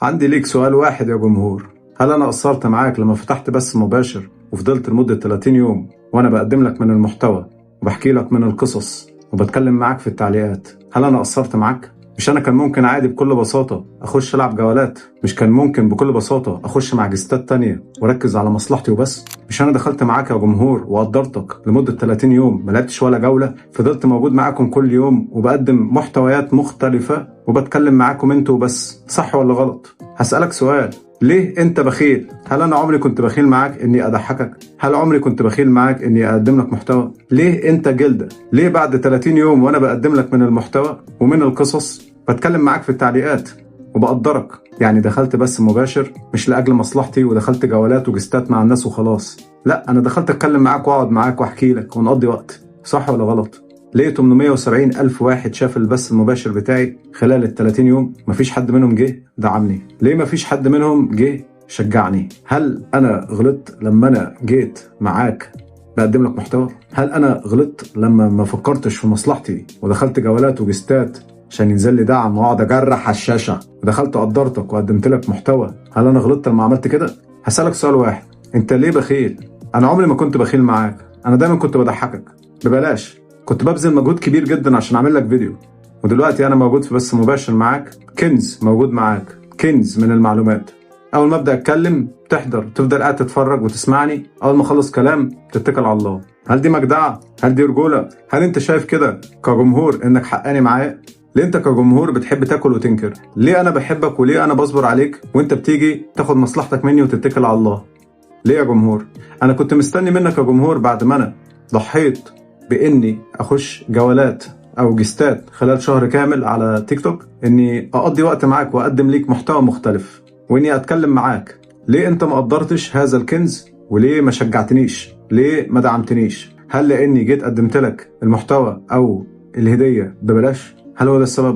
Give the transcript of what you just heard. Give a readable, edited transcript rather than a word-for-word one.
عندي ليك سؤال واحد يا جمهور. هل أنا قصرت معاك لما فتحت بث مباشر وفضلت لمدة 30 يوم وأنا بقدم لك من المحتوى وبحكي لك من القصص وبتكلم معاك في التعليقات؟ هل أنا قصرت معاك؟ مش أنا كان ممكن عادي بكل بساطة أخش ألعب جولات؟ مش كان ممكن بكل بساطة أخش مع جستات تانية وأركز على مصلحتي وبس؟ مش أنا دخلت معاك يا جمهور وقدرتك لمدة 30 يوم ما لعبتش ولا جولة؟ فضلت موجود معاكم كل يوم وبقدم محتويات مختلفة وبتكلم معاكم انتوا بس، صح ولا غلط؟ هسألك سؤال، ليه انت بخيل؟ هل انا عمري كنت بخيل معاك اني اضحكك؟ هل عمري كنت بخيل معاك اني اقدم لك محتوى؟ ليه انت جلدة؟ ليه بعد 30 يوم وانا بقدم لك من المحتوى ومن القصص بتكلم معاك في التعليقات وبقدرك؟ يعني دخلت بث مباشر مش لاجل مصلحتي ودخلت جولات وجستات مع الناس وخلاص، لا انا دخلت اتكلم معاك واقعد معاك واحكي لك ونقضي وقت، صح ولا غلط؟ ليه 870 ألف واحد شاف البث المباشر بتاعي خلال ال 30 يوم مفيش حد منهم جه دعمني؟ ليه مفيش حد منهم جه شجعني؟ هل أنا غلطت لما أنا جيت معاك بقدم لك محتوى؟ هل أنا غلطت لما ما فكرتش في مصلحتي ودخلت جولات وجستات عشان ينزل لي دعم واقعد اجرح على الشاشة ودخلت قدرتك وقدمت لك محتوى؟ هل أنا غلطت لما عملت كده؟ هسألك سؤال واحد، أنت ليه بخيل؟ أنا عمري ما كنت بخيل معاك، أنا دايما كنت بضحكك ببلاش، كنت ببذل مجهود كبير جدا عشان اعمل لك فيديو، ودلوقتي انا موجود في بث مباشر معاك، كنز موجود معاك، كنز من المعلومات. اول ما ابدا اتكلم تحضر، تفضل قاعد تتفرج وتسمعني، اول ما اخلص كلام تتكل على الله. هل دي مجدعه؟ هل دي رجوله؟ هل انت شايف كده كجمهور انك حقاني معايا؟ ليه انت كجمهور بتحب تاكل وتنكر؟ ليه انا بحبك وليه انا بصبر عليك وانت بتيجي تاخد مصلحتك مني وتتكل على الله؟ ليه يا جمهور؟ انا كنت مستني منك يا جمهور بعد ما انا ضحيت بإني أخش جولات أو جستات خلال شهر كامل على تيك توك، إني أقضي وقت معاك وأقدم ليك محتوى مختلف وإني أتكلم معاك. ليه أنت ما قدرتش هذا الكنز؟ وليه ما شجعتنيش؟ ليه ما دعمتنيش؟ هل لأني جيت قدمت لك المحتوى أو الهدية ببلاش؟ هل هو ده السبب؟